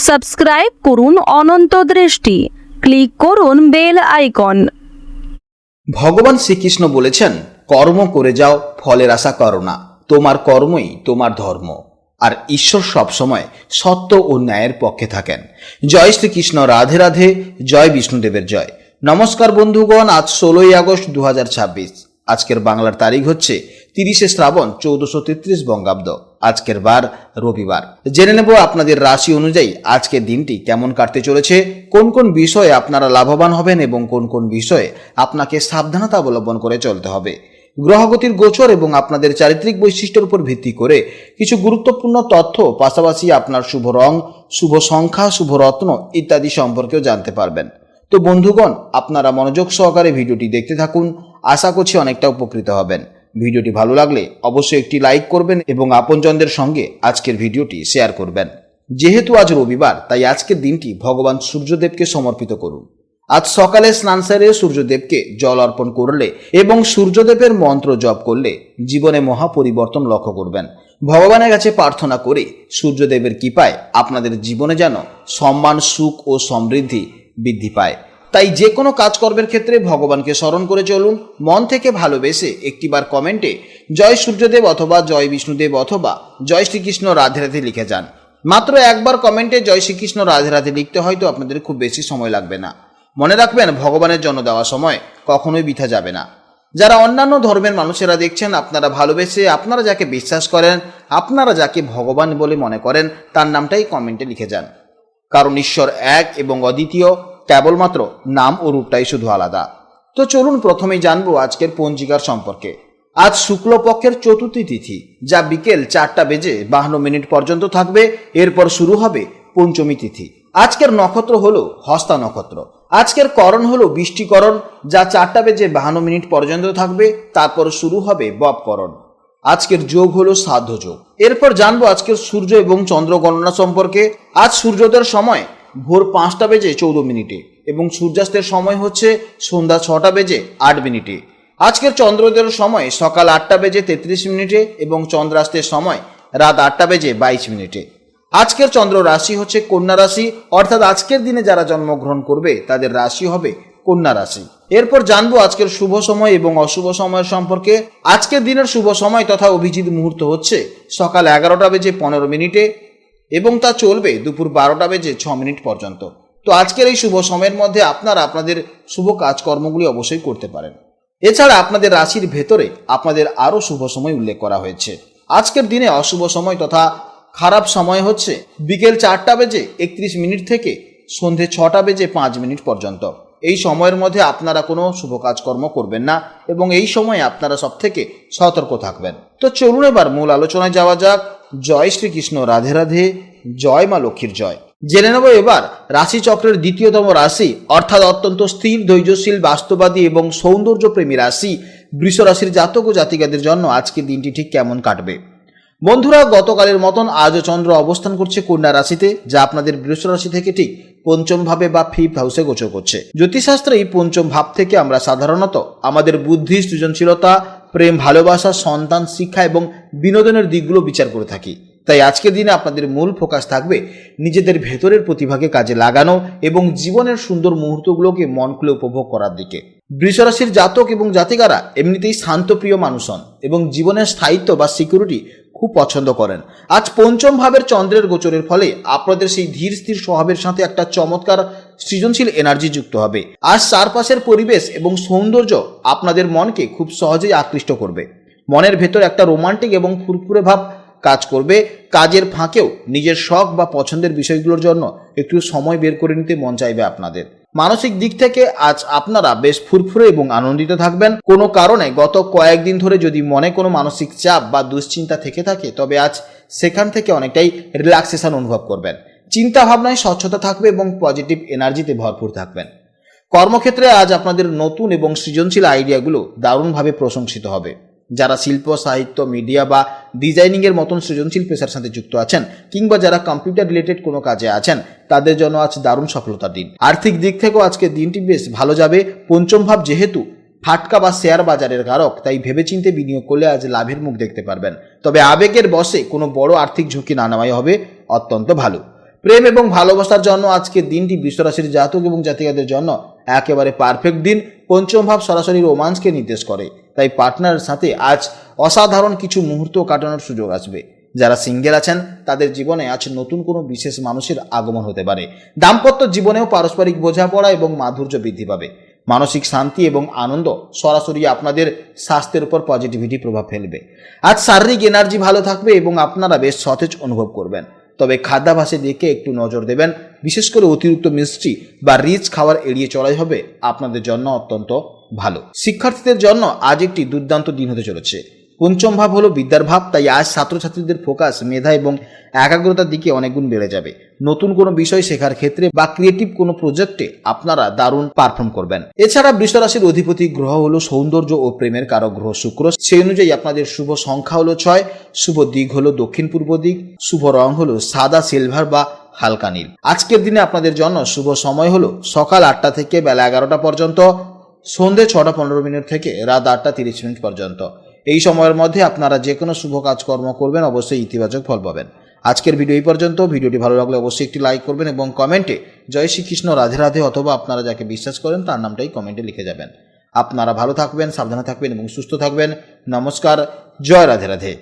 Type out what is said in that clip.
Subscribe করুন অনন্ত দৃষ্টি, click করুন বেল আইকন। ভগবান শ্রীকৃষ্ণ বলেছেন, কর্ম করে যাও, ফলের আশা করো না, তোমার কর্মই তোমার ধর্ম। আর ঈশ্বর সবসময় সত্য ও ন্যায়ের পক্ষে থাকেন। জয় শ্রীকৃষ্ণ, রাধে রাধে, জয় বিষ্ণুদেবের জয়। নমস্কার বন্ধুগণ, আজ 16ই আগস্ট 2026। আজকের বাংলার তারিখ হচ্ছে 30শে শ্রাবণ 1433 বঙ্গাব্দ। আজকের বার রবিবার। জেনে নেব আপনাদের রাশি অনুযায়ী আজকের দিনটি কেমন কাটতে চলেছে, কোন কোন বিষয়ে আপনারা লাভবান হবেন এবং কোন কোন বিষয়ে আপনাকে সাবধানতা অবলম্বন করে চলতে হবে। গ্রহগতির গোচর এবং আপনাদের চারিত্রিক বৈশিষ্ট্যের উপর ভিত্তি করে কিছু গুরুত্বপূর্ণ তথ্য, পাশাপাশি আপনার শুভ রং, শুভ সংখ্যা, শুভ রত্ন ইত্যাদি সম্পর্কেও জানতে পারবেন। তো বন্ধুগণ, আপনারা মনোযোগ সহকারে ভিডিওটি দেখতে থাকুন। আশা করছি অনেকটা উপকৃত হবেন। ভিডিওটি ভালো লাগলে অবশ্যই একটি লাইক করবেন এবং আপনজনদের সঙ্গে আজকের ভিডিওটি শেয়ার করবেন। যেহেতু আজ রবিবার, তাই আজকের দিনটি ভগবান সূর্যদেবকে সমর্পিত করুন। আজ সকালে স্নান সেরে সূর্যদেবকে জল অর্পণ করলে এবং সূর্যদেবের মন্ত্র জপ করলে জীবনে মহা পরিবর্তন লক্ষ্য করবেন। ভগবানের কাছে প্রার্থনা করে সূর্যদেবের কৃপায় আপনাদের জীবনে যেন সম্মান, সুখ ও সমৃদ্ধি বৃদ্ধি পায়। তাই যে কোনো কাজকর্মের ক্ষেত্রে ভগবানকে স্মরণ করে চলুন। মন থেকে ভালোবেসে একটিবার কমেন্টে জয় সূর্যদেব অথবা জয় বিষ্ণুদেব অথবা জয় শ্রীকৃষ্ণ রাধে রাধে লিখে যান। মাত্র একবার কমেন্টে জয় শ্রীকৃষ্ণ রাধে রাধে লিখতে হয়তো আপনাদের খুব বেশি সময় লাগবে না। মনে রাখবেন, ভগবানের জন্য দেওয়া সময় কখনোই বৃথা যাবে না। যারা অন্যান্য ধর্মের মানুষেরা দেখছেন, আপনারা ভালোবেসে, আপনারা যাকে বিশ্বাস করেন, আপনারা যাকে ভগবান বলে মনে করেন, তার নামটাই কমেন্টে লিখে যান। কারণ ঈশ্বর এক এবং অদ্বিতীয়, কেবলমাত্র নাম ও রূপটাই শুধু আলাদা। তো চলুন প্রথমেই জানবো আজকের পঞ্জিকার সম্পর্কে। আজ শুক্লপক্ষের চতুর্থী তিথি, যা বিকেল 4:52 পর্যন্ত থাকবে। এরপর শুরু হবে পঞ্চমী তিথি। আজকের নক্ষত্র হলো হস্তা নক্ষত্র। আজকের করণ হলো বৃষ্টিকরণ, যা 4:52 পর্যন্ত থাকবে। তারপর শুরু হবে ববকরণ। আজকের যোগ হলো শ্রাদ্ধ যোগ। এরপর জানবো আজকের সূর্য এবং চন্দ্র গণনা সম্পর্কে। আজ সূর্যোদয়ের সময় ভোর 5:14 এবং সূর্যাস্তের সময় হচ্ছে সন্ধ্যা 6:08। আজকের চন্দ্রোদয়ের সময় সকাল 8:33 এবং চন্দ্রাস্তের সময় রাত 8:22। আজকের চন্দ্র রাশি হচ্ছে কন্যা রাশি, অর্থাৎ আজকের দিনে যারা জন্মগ্রহণ করবে তাদের রাশি হবে কন্যা রাশি। এরপর জানবো আজকের শুভ সময় এবং অশুভ সময় সম্পর্কে। আজকের দিনের শুভ সময় তথা অভিজিৎ মুহূর্ত হচ্ছে সকাল 11:15 এবং তা চলবে দুপুর 12:06 পর্যন্ত। তো আজকের এই শুভ সময়ের মধ্যে আপনারা আপনাদের শুভ কাজকর্মগুলি অবশ্যই করতে পারেন। এছাড়া আপনাদের রাশির ভেতরে আপনাদের আরও শুভ সময় উল্লেখ করা হয়েছে। আজকের দিনে অশুভ সময় তথা খারাপ সময় হচ্ছে বিকেল 4:31 থেকে সন্ধে 6:05 পর্যন্ত। এই সময়ের মধ্যে আপনারা কোনো শুভ কাজকর্ম করবেন না এবং এই সময়ে আপনারা সব থেকে সতর্ক থাকবেন। তো চলুন এবার মূল আলোচনায় যাওয়া যাক। জয় শ্রীকৃষ্ণ, রাধে রাধে, জয় মা লক্ষ্মীর জয়। জেনে নেব এবার রাশিচক্রের দ্বিতীয়তম রাশি, অর্থাৎ অত্যন্ত স্থির, ধৈর্যশীল, বাস্তববাদী এবং সৌন্দর্যপ্রেমী রাশি বৃষ রাশির জাতক ও জাতিকাদের জন্য আজকের দিনটি ঠিক কেমন কাটবে। বন্ধুরা, গতকালের মতন আজও চন্দ্র অবস্থান করছে কন্যা রাশিতে, যা আপনাদের বৃষ রাশি থেকে ঠিক পঞ্চম ভাবে বা 5th হাউসে গোচর করছে। জ্যোতিষশাস্ত্রে এই পঞ্চম ভাব থেকে আমরা সাধারণত আমাদের বুদ্ধি, সৃজনশীলতা, প্রেম, ভালোবাসা, সন্তান, শিক্ষা এবং বিনোদনের দিকগুলো বিচার করে থাকি। তাই আজকের দিনে আপনাদের মূল ফোকাস থাকবে নিজেদের ভেতরের প্রতিভাকে কাজে লাগানো এবং জীবনের সুন্দর মুহূর্তগুলোকে মন খুলে উপভোগ করার দিকে। বৃষ রাশির জাতক এবং জাতিকারা এমনিতেই শান্তপ্রিয় মানুষ হন এবং জীবনের স্থায়িত্ব বা সিকিউরিটি খুব পছন্দ করেন। আজ পঞ্চম ভাবের চন্দ্রের গোচরের ফলে আপনাদের সেই ধীর স্থির স্বভাবের সাথে একটা চমৎকার সৃজনশীল এনার্জি যুক্ত হবে। আজ চারপাশের পরিবেশ এবং সৌন্দর্য আপনাদের মনকে খুব সহজেই আকৃষ্ট করবে। মনের ভেতর একটা রোমান্টিক এবং ফুরফুরে ভাব কাজ করবে। কাজের ফাঁকেও নিজের শখ বা পছন্দের বিষয়গুলোর জন্য একটু সময় বের করে নিতে মন চাইবে আপনাদের। মানসিক দিক থেকে আজ আপনারা বেশ ফুরফুরে এবং আনন্দিত থাকবেন। কোনো কারণে গত কয়েকদিন ধরে যদি মনে কোনো মানসিক চাপ বা দুশ্চিন্তা থেকে থাকে, তবে আজ সেখান থেকে অনেকটাই রিল্যাক্সেশন অনুভব করবেন। চিন্তা ভাবনায় স্বচ্ছতা থাকবে এবং পজিটিভ এনার্জিতে ভরপুর থাকবেন। কর্মক্ষেত্রে আজ আপনাদের নতুন এবং সৃজনশীল আইডিয়াগুলো দারুণভাবে প্রশংসিত হবে। যারা শিল্প, সাহিত্য, মিডিয়া বা ডিজাইনিংয়ের মতন সৃজনশীল পেশার সাথে যুক্ত আছেন কিংবা যারা কম্পিউটার রিলেটেড কোনো কাজে আছেন, তাদের জন্য আজ দারুণ সফলতার দিন। আর্থিক দিক থেকেও আজকে দিনটি বেশ ভালো যাবে। পঞ্চম ভাব যেহেতু ফাটকা বা শেয়ার বাজারের কারক, তাই ভেবেচিন্তে বিনিয়োগ করলে আজ লাভের মুখ দেখতে পারবেন। তবে আবেগের বশে কোনো বড় আর্থিক ঝুঁকি না নেওয়াই হবে অত্যন্ত ভালো। প্রেম এবং ভালোবাসার জন্য আজকের দিনটি বৃষ রাশির জাতক এবং জাতিকাদের জন্য একেবারে পারফেক্ট দিন। পঞ্চম ভাব সরাসরি রোমান্সকে নির্দেশ করে, তাই পার্টনারের সাথে আজ অসাধারণ কিছু মুহূর্ত কাটানোর সুযোগ আসবে। যারা সিঙ্গেল আছেন তাদের জীবনে আজ নতুন কোনো বিশেষ মানুষের আগমন হতে পারে। দাম্পত্য জীবনেও পারস্পরিক বোঝাপড়া এবং মাধুর্য বৃদ্ধি পাবে। মানসিক শান্তি এবং আনন্দ সরাসরি আপনাদের স্বাস্থ্যের উপর পজিটিভিটি প্রভাব ফেলবে। আজ শারীরিক এনার্জি ভালো থাকবে এবং আপনারা বেশ সতেজ অনুভব করবেন। তবে খাদ্যাভ্যাসের দিকে একটু নজর দেবেন, বিশেষ করে অতিরিক্ত মিষ্টি বা রিচ খাবার এড়িয়ে চলাই হবে আপনাদের জন্য অত্যন্ত ভালো। শিক্ষার্থীদের জন্য আজ একটি দুর্দান্ত দিন হতে চলেছে। পঞ্চম ভাব হলো বিদ্যার ভাব, তাই আজ ছাত্রছাত্রীদের ফোকাস, মেধা এবং একাগ্রতার দিকে অনেক গুণ বেড়ে যাবে। নতুন কোনো বিষয় শেখার ক্ষেত্রে বা ক্রিয়েটিভ কোনো প্রজেক্টে আপনারা দারুণ পারফর্ম করবেন। এছাড়া বৃষ রাশির অধিপতি গ্রহ হলো সৌন্দর্য ও প্রেমের কারক গ্রহ শুক্র। সেই অনুযায়ী আপনাদের শুভ সংখ্যা হলো 6, শুভ দিক হলো দক্ষিণ পূর্ব দিক, শুভ রং হলো সাদা, সিলভার বা হালকা নীল। আজকের দিনে আপনাদের জন্য শুভ সময় হলো সকাল 8টা থেকে বেলা 11টা পর্যন্ত, সন্ধ্যে 6টা 15 মিনিট থেকে রাত 8টা 30 মিনিট পর্যন্ত। এই সময়ের মধ্যে আপনারা যে কোনো শুভ কাজকর্ম করবেন, অবশ্যই ইতিবাচক ফল পাবেন। আজকের ভিডিও এই পর্যন্ত। ভিডিওটি ভালো লাগলে অবশ্যই একটি লাইক করবেন এবং কমেন্টে জয় শ্রীকৃষ্ণ, রাধে রাধে অথবা আপনারা যাকে বিশ্বাস করেন তার নামটাই কমেন্টে লিখে যাবেন। আপনারা ভালো থাকবেন, সাবধানে থাকবেন এবং সুস্থ থাকবেন। নমস্কার, জয় রাধে রাধে।